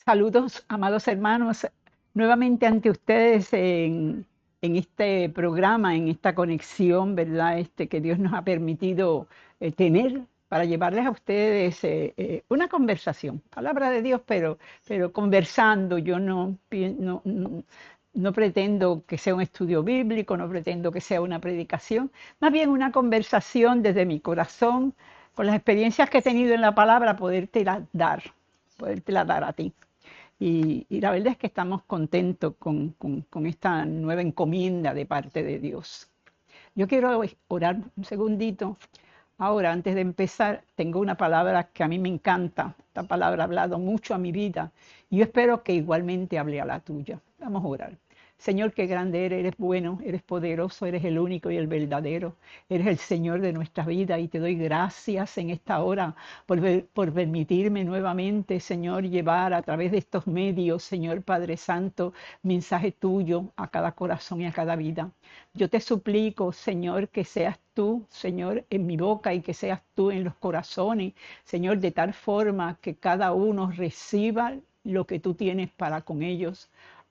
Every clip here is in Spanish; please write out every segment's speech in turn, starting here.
Saludos, amados hermanos, nuevamente ante ustedes en este programa, en esta conexión, ¿verdad? Que Dios nos ha permitido tener para llevarles a ustedes una conversación, palabra de Dios, pero conversando. Yo no pretendo que sea un estudio bíblico, no pretendo que sea una predicación, más bien una conversación desde mi corazón, con las experiencias que he tenido en la palabra, podértela dar a ti. Y la verdad es que estamos contentos con esta nueva encomienda de parte de Dios. Yo quiero orar un segundito. Ahora, antes de empezar, tengo una palabra que a mí me encanta. Esta palabra ha hablado mucho a mi vida y yo espero que igualmente hable a la tuya. Vamos a orar. Señor, qué grande eres bueno, eres poderoso, eres el único y el verdadero. Eres el Señor de nuestra vida y te doy gracias en esta hora por permitirme nuevamente, Señor, llevar a través de estos medios, Señor Padre Santo, mensaje tuyo a cada corazón y a cada vida. Yo te suplico, Señor, que seas tú, Señor, en mi boca y que seas tú en los corazones, Señor, de tal forma que cada uno reciba lo que tú tienes para con ellos,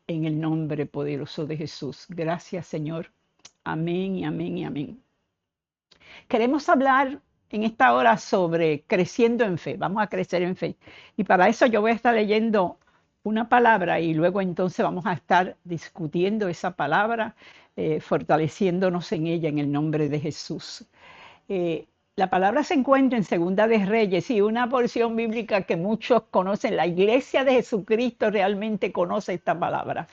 en el nombre poderoso de Jesús. Gracias, Señor. Amén y amén y amén. Queremos hablar en esta hora sobre creciendo en fe. Vamos a crecer en fe. Y para eso yo voy a estar leyendo una palabra y luego entonces vamos a estar discutiendo esa palabra, fortaleciéndonos en ella en el nombre de Jesús. La palabra se encuentra en Segunda de Reyes, y una porción bíblica que muchos conocen. La iglesia de Jesucristo realmente conoce esta palabra.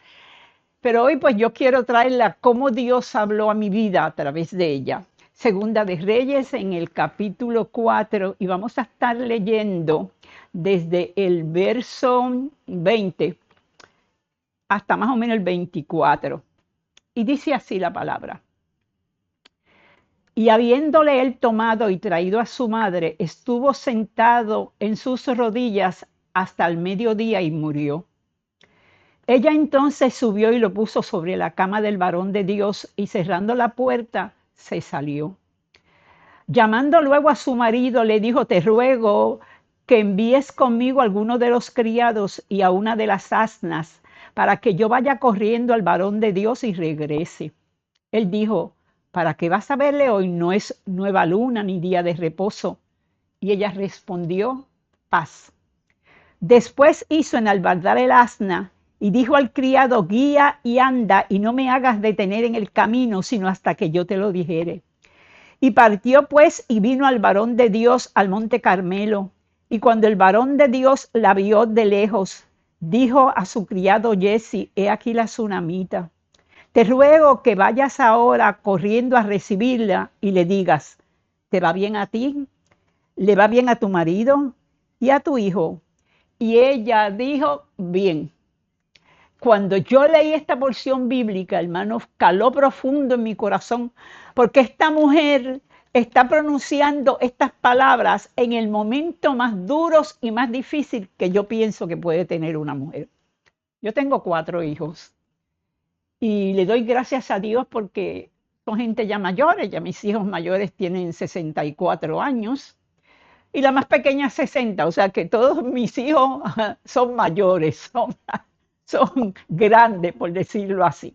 Pero hoy pues yo quiero traerla cómo Dios habló a mi vida a través de ella. Segunda de Reyes en el capítulo 4 y vamos a estar leyendo desde el verso 20 hasta más o menos el 24. Y dice así la palabra. Y habiéndole él tomado y traído a su madre, estuvo sentado en sus rodillas hasta el mediodía y murió. Ella entonces subió y lo puso sobre la cama del varón de Dios y cerrando la puerta se salió. Llamando luego a su marido le dijo: te ruego que envíes conmigo a alguno de los criados y a una de las asnas para que yo vaya corriendo al varón de Dios y regrese. Él dijo: ¿para qué vas a verle hoy? No es nueva luna ni día de reposo. Y ella respondió: paz. Después hizo enalbardar el asna y dijo al criado: guía y anda, y no me hagas detener en el camino, sino hasta que yo te lo dijere. Y partió pues y vino al varón de Dios al monte Carmelo. Y cuando el varón de Dios la vio de lejos, dijo a su criado Jesse: he aquí la tsunamita. Te ruego que vayas ahora corriendo a recibirla y le digas: ¿te va bien a ti? ¿Le va bien a tu marido y a tu hijo? Y ella dijo: bien. Cuando yo leí esta porción bíblica, hermanos, caló profundo en mi corazón, porque esta mujer está pronunciando estas palabras en el momento más duros y más difícil que yo pienso que puede tener una mujer. Yo tengo 4 hijos y le doy gracias a Dios porque son gente ya mayores. Ya mis hijos mayores tienen 64 años y la más pequeña 60, o sea que todos mis hijos son mayores, son grandes, por decirlo así.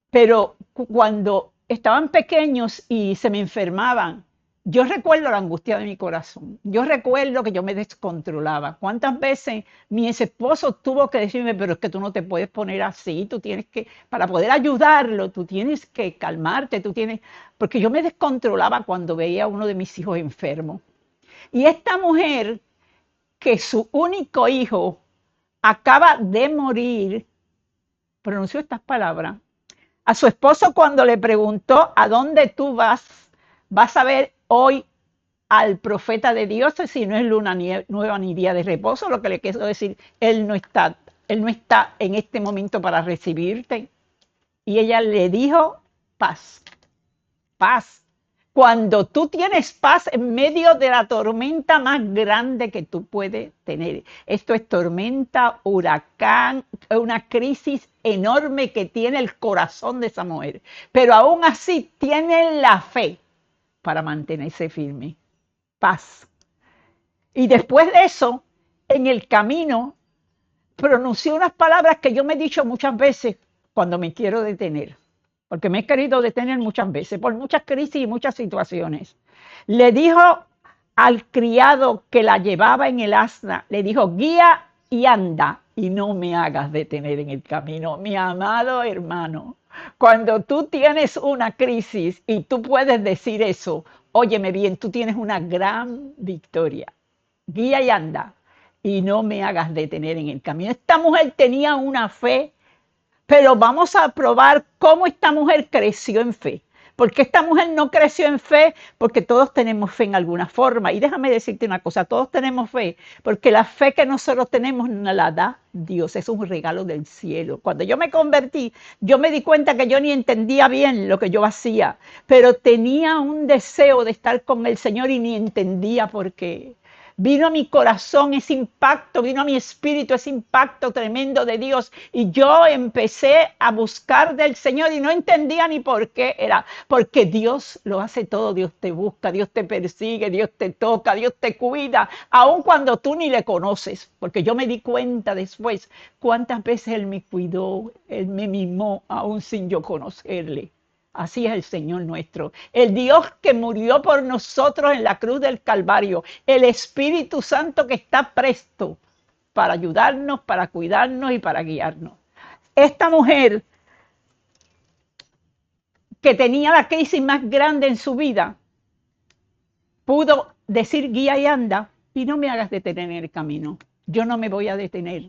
Pero cuando estaban pequeños y se me enfermaban, yo recuerdo la angustia de mi corazón. Yo recuerdo que yo me descontrolaba. ¿Cuántas veces mi ex esposo tuvo que decirme: pero es que tú no te puedes poner así, tú tienes que, para poder ayudarlo, tú tienes que calmarte, tú tienes, porque yo me descontrolaba cuando veía a uno de mis hijos enfermo. Y esta mujer, que su único hijo acaba de morir, pronunció estas palabras. A su esposo, cuando le preguntó: ¿a dónde tú vas? Vas a ver hoy al profeta de Dios, si no es luna nueva ni día de reposo. Lo que le quiero decir, él no está en este momento para recibirte. Y ella le dijo: paz, paz. Cuando tú tienes paz en medio de la tormenta más grande que tú puedes tener. Esto es tormenta, huracán, una crisis enorme que tiene el corazón de esa mujer. Pero aún así tiene la fe para mantenerse firme. Paz. Y después de eso, en el camino, pronuncié unas palabras que yo me he dicho muchas veces cuando me quiero detener, porque me he querido detener muchas veces, por muchas crisis y muchas situaciones. Le dijo al criado que la llevaba en el asna, le dijo, guía y anda, y no me hagas detener en el camino. Mi amado hermano, cuando tú tienes una crisis y tú puedes decir eso, óyeme bien, tú tienes una gran victoria. Guía y anda, y no me hagas detener en el camino. Esta mujer tenía una fe, pero vamos a probar cómo esta mujer creció en fe. Porque esta mujer no creció en fe, porque todos tenemos fe en alguna forma. Y déjame decirte una cosa, todos tenemos fe, porque la fe que nosotros tenemos nos la da Dios, es un regalo del cielo. Cuando yo me convertí, yo me di cuenta que yo ni entendía bien lo que yo hacía, pero tenía un deseo de estar con el Señor y ni entendía por qué. Vino a mi corazón ese impacto, vino a mi espíritu ese impacto tremendo de Dios y yo empecé a buscar del Señor y no entendía ni por qué era, porque Dios lo hace todo, Dios te busca, Dios te persigue, Dios te toca, Dios te cuida, aun cuando tú ni le conoces, porque yo me di cuenta después cuántas veces Él me cuidó, Él me mimó, aun sin yo conocerle. Así es el Señor nuestro, el Dios que murió por nosotros en la cruz del Calvario, el Espíritu Santo que está presto para ayudarnos, para cuidarnos y para guiarnos. Esta mujer que tenía la crisis más grande en su vida, pudo decir guía y anda y no me hagas detener en el camino. Yo no me voy a detener,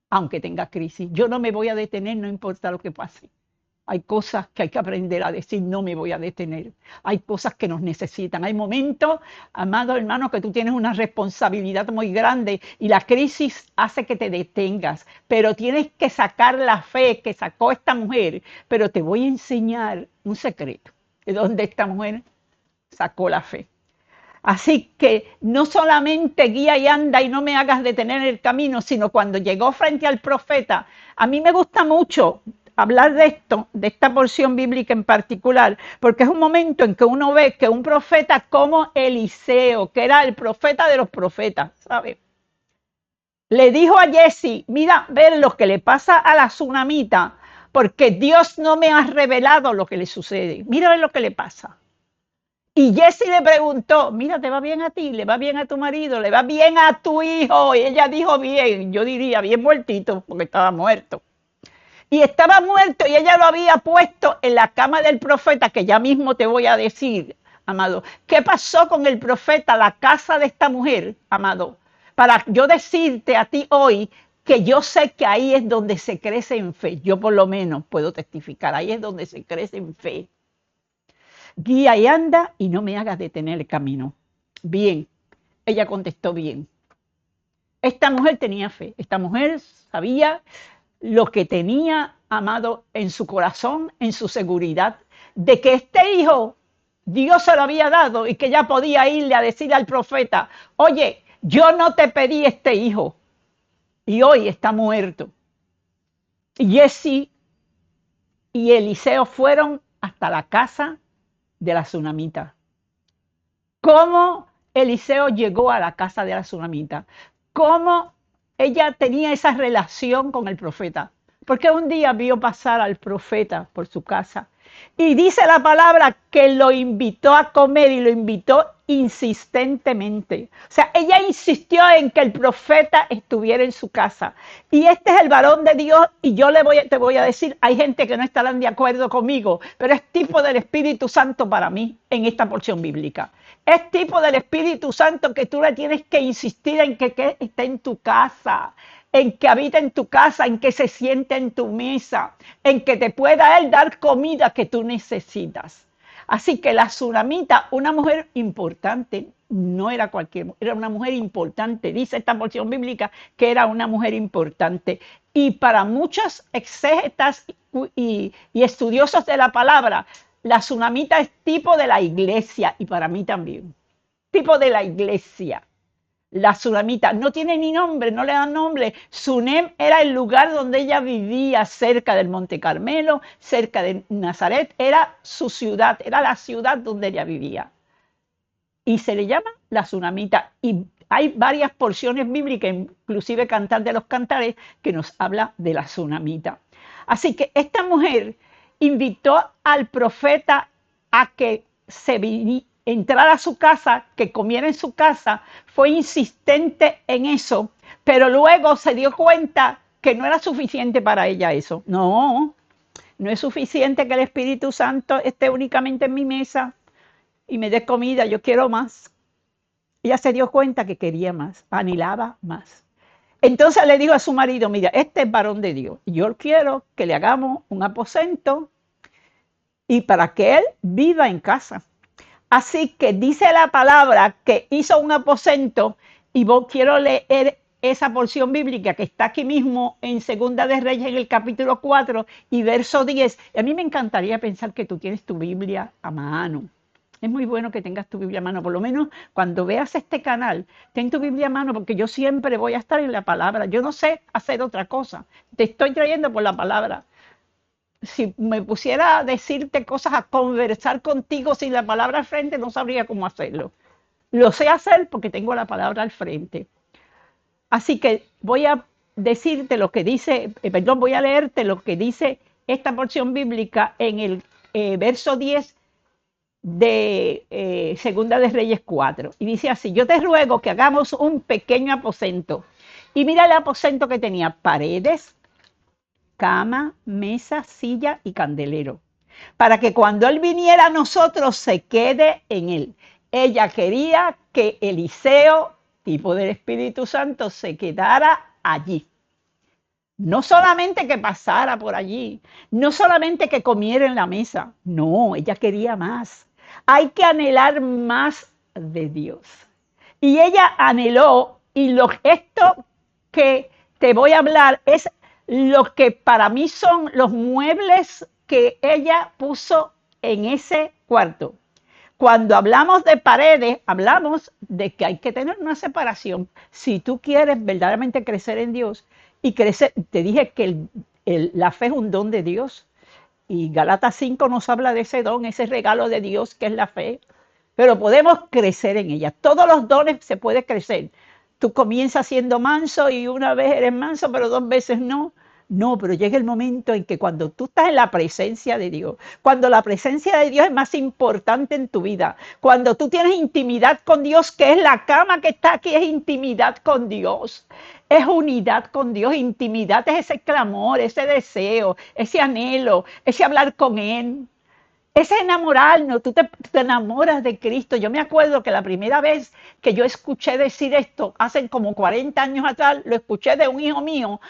aunque tenga crisis. Yo no me voy a detener, no importa lo que pase. Hay cosas que hay que aprender a decir, no me voy a detener. Hay cosas que nos necesitan. Hay momentos, amado hermano, que tú tienes una responsabilidad muy grande y la crisis hace que te detengas. Pero tienes que sacar la fe que sacó esta mujer. Pero te voy a enseñar un secreto de dónde esta mujer sacó la fe. Así que no solamente guía y anda y no me hagas detener el camino, sino cuando llegó frente al profeta, a mí me gusta mucho hablar de esto, de esta porción bíblica en particular, porque es un momento en que uno ve que un profeta como Eliseo, que era el profeta de los profetas, ¿sabes? Le dijo a Jesse, mira, ver lo que le pasa a la tsunamita, porque Dios no me ha revelado lo que le sucede. Mira lo que le pasa. Y Jesse le preguntó, mira, ¿te va bien a ti? ¿Le va bien a tu marido? ¿Le va bien a tu hijo? Y ella dijo bien, yo diría bien muertito, porque estaba muerto. Y estaba muerto y ella lo había puesto en la cama del profeta, que ya mismo te voy a decir, amado. ¿Qué pasó con el profeta, la casa de esta mujer, amado? Para yo decirte a ti hoy que yo sé que ahí es donde se crece en fe. Yo por lo menos puedo testificar, ahí es donde se crece en fe. Guía y anda y no me hagas detener el camino. Bien, ella contestó bien. Esta mujer tenía fe, esta mujer sabía lo que tenía, amado, en su corazón, en su seguridad, de que este hijo Dios se lo había dado y que ella podía irle a decirle al profeta, oye, yo no te pedí este hijo y hoy está muerto. Y Jesse y Eliseo fueron hasta la casa de la tsunamita. ¿Cómo Eliseo llegó a la casa de la tsunamita? ¿Cómo ella tenía esa relación con el profeta? Porque un día vio pasar al profeta por su casa y dice la palabra que lo invitó a comer y lo invitó insistentemente. O sea, ella insistió en que el profeta estuviera en su casa. Y este es el varón de Dios y yo te voy a decir, hay gente que no estarán de acuerdo conmigo, pero es tipo del Espíritu Santo para mí en esta porción bíblica. Es tipo del Espíritu Santo que tú le tienes que insistir en que esté en tu casa, en que habita en tu casa, en que se siente en tu mesa, en que te pueda Él dar comida que tú necesitas. Así que la tsunamita, una mujer importante, no era cualquier mujer, era una mujer importante. Dice esta porción bíblica que era una mujer importante. Y para muchos exégetas y estudiosos de la palabra, la tsunamita es tipo de la iglesia y para mí también. Tipo de la iglesia. La tsunamita no tiene ni nombre, no le dan nombre. Sunem era el lugar donde ella vivía, cerca del Monte Carmelo, cerca de Nazaret. Era su ciudad, era la ciudad donde ella vivía. Y se le llama la tsunamita. Y hay varias porciones bíblicas, inclusive Cantar de los Cantares, que nos habla de la tsunamita. Así que esta mujer invitó al profeta a que entrara a su casa, que comiera en su casa, fue insistente en eso, pero luego se dio cuenta que no era suficiente para ella eso. No, no es suficiente que el Espíritu Santo esté únicamente en mi mesa y me dé comida, yo quiero más. Ella se dio cuenta que quería más, anhelaba más. Entonces le dijo a su marido, mira, este es varón de Dios, yo quiero que le hagamos un aposento y para que él viva en casa. Así que dice la palabra que hizo un aposento y quiero leer esa porción bíblica que está aquí mismo en Segunda de Reyes en el capítulo 4 y verso 10. Y a mí me encantaría pensar que tú tienes tu Biblia a mano. Es muy bueno que tengas tu Biblia a mano, por lo menos cuando veas este canal, ten tu Biblia a mano porque yo siempre voy a estar en la palabra. Yo no sé hacer otra cosa, te estoy trayendo por la palabra. Si me pusiera a decirte cosas, a conversar contigo sin la palabra al frente, no sabría cómo hacerlo. Lo sé hacer porque tengo la palabra al frente. Así que voy a decirte lo que dice, voy a leerte lo que dice esta porción bíblica en el verso 10 de Segunda de Reyes 4. Y dice así, yo te ruego que hagamos un pequeño aposento. Y mira el aposento que tenía, paredes, cama, mesa, silla y candelero, para que cuando él viniera a nosotros se quede en él. Ella quería que Eliseo, tipo del Espíritu Santo, se quedara allí. No solamente que pasara por allí, no solamente que comiera en la mesa, no, ella quería más. Hay que anhelar más de Dios. Y ella anheló, y esto que te voy a hablar es lo que para mí son los muebles que ella puso en ese cuarto. Cuando hablamos de paredes, hablamos de que hay que tener una separación. Si tú quieres verdaderamente crecer en Dios y crecer, te dije que la fe es un don de Dios. Y Gálatas 5 nos habla de ese don, ese regalo de Dios que es la fe. Pero podemos crecer en ella. Todos los dones se puede crecer. Tú comienzas siendo manso y una vez eres manso, pero 2 veces no. No, pero llega el momento en que cuando tú estás en la presencia de Dios, cuando la presencia de Dios es más importante en tu vida, cuando tú tienes intimidad con Dios, que es la cama que está aquí, es intimidad con Dios, es unidad con Dios, intimidad es ese clamor, ese deseo, ese anhelo, ese hablar con Él. Ese enamorarnos, tú te enamoras de Cristo. Yo me acuerdo que la primera vez que yo escuché decir esto, hace como 40 años atrás, lo escuché de un hijo mío,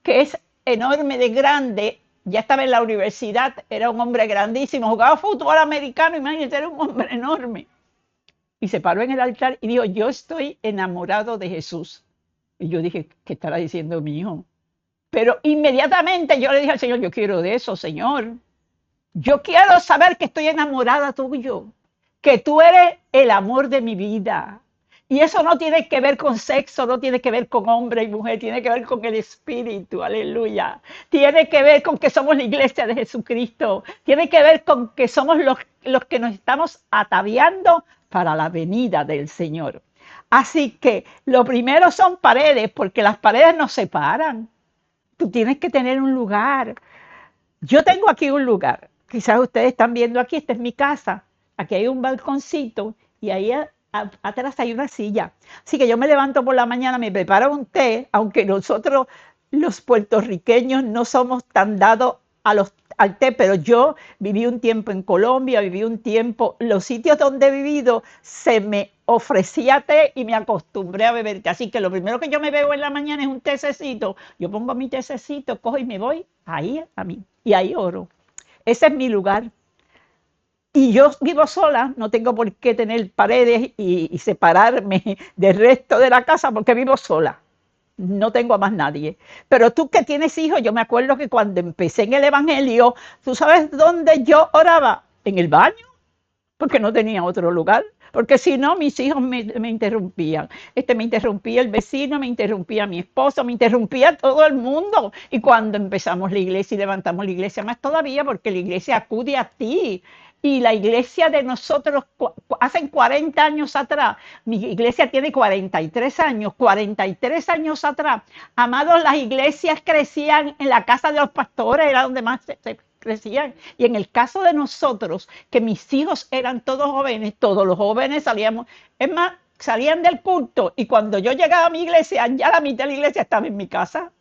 que es enorme de grande, ya estaba en la universidad, era un hombre grandísimo, jugaba fútbol americano, imagínate, era un hombre enorme. Y se paró en el altar y dijo, yo estoy enamorado de Jesús. Y yo dije, ¿qué estará diciendo mi hijo? Pero inmediatamente yo le dije al Señor, yo quiero de eso, Señor. Yo quiero saber que estoy enamorada tuyo, que tú eres el amor de mi vida. Y eso no tiene que ver con sexo, no tiene que ver con hombre y mujer, tiene que ver con el Espíritu, aleluya. Tiene que ver con que somos la iglesia de Jesucristo, tiene que ver con que somos los que nos estamos ataviando para la venida del Señor. Así que lo primero son paredes, porque las paredes nos separan. Tú tienes que tener un lugar. Yo tengo aquí un lugar. Quizás ustedes están viendo aquí, esta es mi casa. Aquí hay un balconcito y ahí atrás hay una silla. Así que yo me levanto por la mañana, me preparo un té, aunque nosotros los puertorriqueños no somos tan dados al té, pero yo viví un tiempo en Colombia, viví un tiempo, los sitios donde he vivido se me ofrecía té y me acostumbré a beber té. Así que lo primero que yo me bebo en la mañana es un tececito. Yo pongo mi tececito, cojo y me voy ahí a mí. Y ahí oro. Ese es mi lugar. Y yo vivo sola, no tengo por qué tener paredes y separarme del resto de la casa porque vivo sola. No tengo a más nadie. Pero tú que tienes hijos, yo me acuerdo que cuando empecé en el Evangelio, ¿tú sabes dónde yo oraba? En el baño, porque no tenía otro lugar. Porque si no, mis hijos me interrumpían. Me interrumpía el vecino, me interrumpía mi esposo, me interrumpía todo el mundo. Y cuando empezamos la iglesia y levantamos la iglesia, más todavía, porque la iglesia acude a ti. Y la iglesia de nosotros, hace 40 años atrás, mi iglesia tiene 43 años atrás, amados, las iglesias crecían en la casa de los pastores, era donde más se crecían. Y en el caso de nosotros, que mis hijos eran todos jóvenes, todos los jóvenes salíamos, es más, salían del culto y cuando yo llegaba a mi iglesia, ya la mitad de la iglesia estaba en mi casa.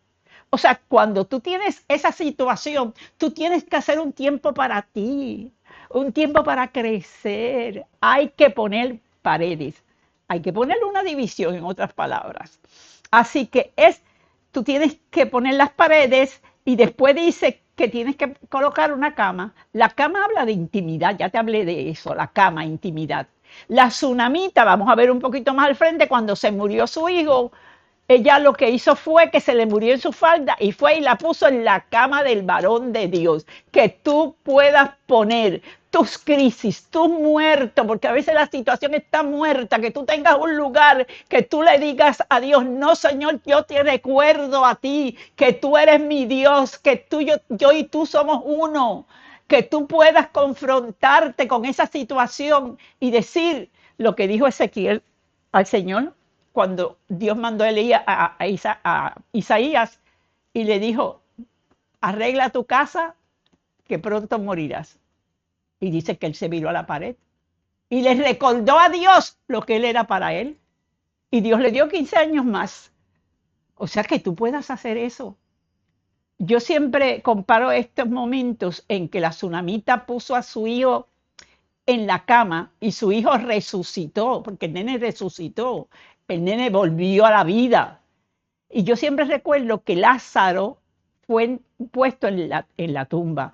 O sea, cuando tú tienes esa situación, tú tienes que hacer un tiempo para ti, un tiempo para crecer. Hay que poner paredes, hay que ponerle una división, en otras palabras. Así que tú tienes que poner las paredes y después dice que tienes que colocar una cama. La cama habla de intimidad, ya te hablé de eso, la cama, intimidad. La tsunamita, vamos a ver un poquito más al frente, cuando se murió su hijo, ella lo que hizo fue que se le murió en su falda y fue y la puso en la cama del varón de Dios. Que tú puedas poner tus crisis, tus muertos, porque a veces la situación está muerta, que tú tengas un lugar, que tú le digas a Dios, no Señor, yo te recuerdo a ti, que tú eres mi Dios, que yo y tú somos uno, que tú puedas confrontarte con esa situación y decir lo que dijo Ezequiel al Señor cuando Dios mandó a Isaías y le dijo, arregla tu casa que pronto morirás. Y dice que él se viró a la pared y le recordó a Dios lo que él era para él. Y Dios le dio 15 años más. O sea que tú puedas hacer eso. Yo siempre comparo estos momentos en que la tsunamita puso a su hijo en la cama y su hijo resucitó, porque el nene resucitó, el nene volvió a la vida. Y yo siempre recuerdo que Lázaro fue puesto en la tumba.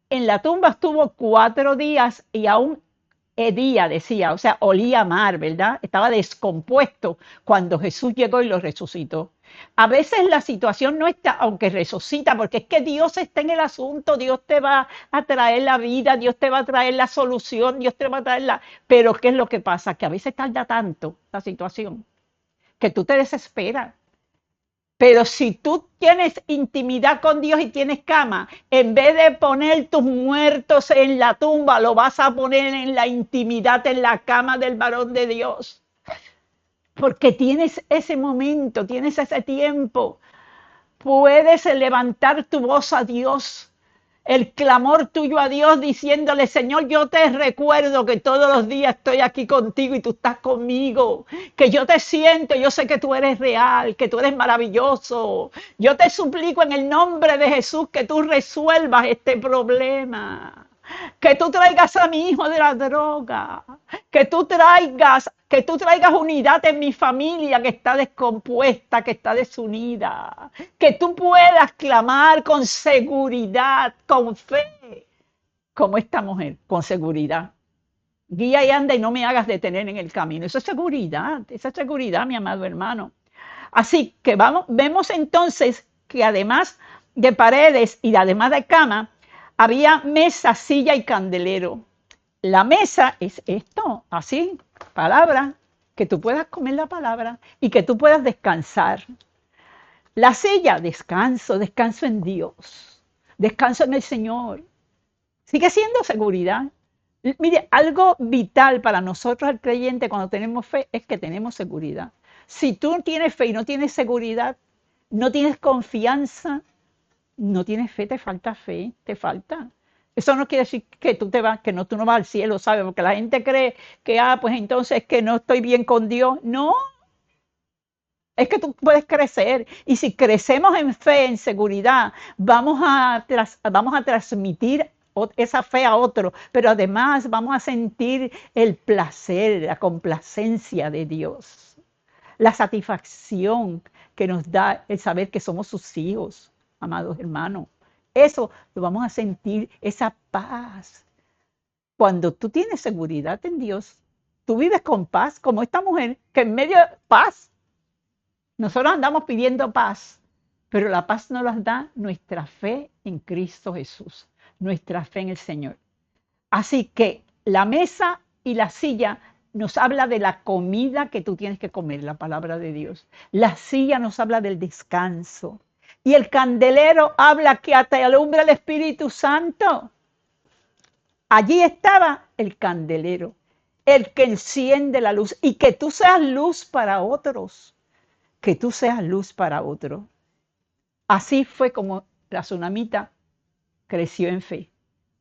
En la tumba estuvo 4 días y aún hedía, decía, o sea, olía a mar, ¿verdad? Estaba descompuesto cuando Jesús llegó y lo resucitó. A veces la situación no está, aunque resucita, porque es que Dios está en el asunto, Dios te va a traer la vida, Dios te va a traer la solución, Dios te va a traer la... Pero ¿qué es lo que pasa? Que a veces tarda tanto la situación que tú te desesperas. Pero si tú tienes intimidad con Dios y tienes cama, en vez de poner tus muertos en la tumba, lo vas a poner en la intimidad, en la cama del varón de Dios. Porque tienes ese momento, tienes ese tiempo. Puedes levantar tu voz a Dios, el clamor tuyo a Dios diciéndole, Señor, yo te recuerdo que todos los días estoy aquí contigo y tú estás conmigo, que yo te siento, yo sé que tú eres real, que tú eres maravilloso. Yo te suplico en el nombre de Jesús que tú resuelvas este problema. Que tú traigas a mi hijo de la droga, que tú traigas unidad en mi familia que está descompuesta, que está desunida, que tú puedas clamar con seguridad, con fe, como esta mujer, con seguridad. Guía y anda y no me hagas detener en el camino. Eso es seguridad, mi amado hermano. Así que vemos entonces que además de paredes y además de cama, había mesa, silla y candelero. La mesa es esto, así, palabra, que tú puedas comer la palabra y que tú puedas descansar. La silla, descanso en Dios, descanso en el Señor. Sigue siendo seguridad. Mire, algo vital para nosotros el creyente cuando tenemos fe es que tenemos seguridad. Si tú tienes fe y no tienes seguridad, no tienes confianza, no tienes fe, te falta. Eso no quiere decir que tú no vas al cielo, ¿sabes? Porque la gente cree que, pues entonces que no estoy bien con Dios. No, es que tú puedes crecer. Y si crecemos en fe, en seguridad, vamos a transmitir esa fe a otro, pero además vamos a sentir el placer, la complacencia de Dios, la satisfacción que nos da el saber que somos sus hijos, amados hermanos. Eso lo vamos a sentir, esa paz. Cuando tú tienes seguridad en Dios, tú vives con paz, como esta mujer, que en medio de paz, nosotros andamos pidiendo paz, pero la paz nos la da nuestra fe en Cristo Jesús, nuestra fe en el Señor. Así que la mesa y la silla nos habla de la comida que tú tienes que comer, la palabra de Dios. La silla nos habla del descanso. Y el candelero habla que te alumbra el Espíritu Santo. Allí estaba el candelero, el que enciende la luz, y que tú seas luz para otros, que tú seas luz para otros. Así fue como la tsunamita creció en fe,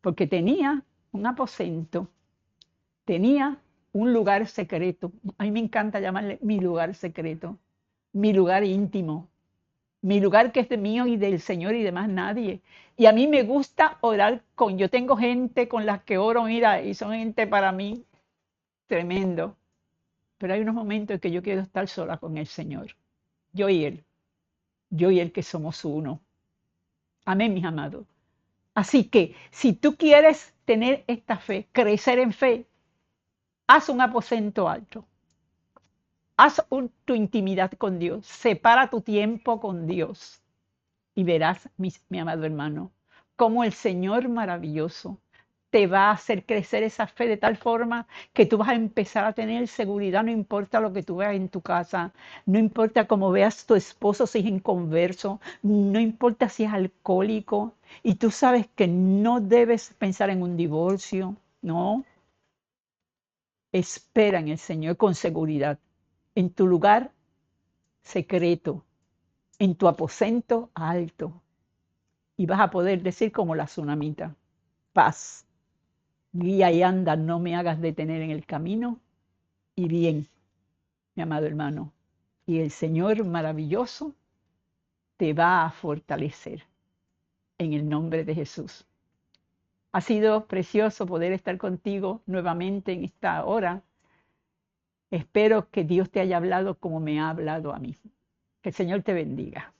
porque tenía un aposento, tenía un lugar secreto. A mí me encanta llamarle mi lugar secreto, mi lugar íntimo, mi lugar que es de mío y del Señor y de más nadie. Y a mí me gusta orar yo tengo gente con las que oro, mira, y son gente para mí tremendo. Pero hay unos momentos en que yo quiero estar sola con el Señor, yo y Él, yo y Él que somos uno. Amén, mis amados. Así que si tú quieres tener esta fe, crecer en fe, haz un aposento alto. Tu intimidad con Dios. Separa tu tiempo con Dios. Y verás, mi amado hermano, cómo el Señor maravilloso te va a hacer crecer esa fe de tal forma que tú vas a empezar a tener seguridad, no importa lo que tú veas en tu casa, no importa cómo veas tu esposo si es inconverso, no importa si es alcohólico, y tú sabes que no debes pensar en un divorcio, no, espera en el Señor con seguridad, en tu lugar secreto, en tu aposento alto, y vas a poder decir como la tsunamita, paz, guía y anda, no me hagas detener en el camino, y bien, mi amado hermano, y el Señor maravilloso te va a fortalecer en el nombre de Jesús. Ha sido precioso poder estar contigo nuevamente en esta hora. Espero que Dios te haya hablado como me ha hablado a mí. Que el Señor te bendiga.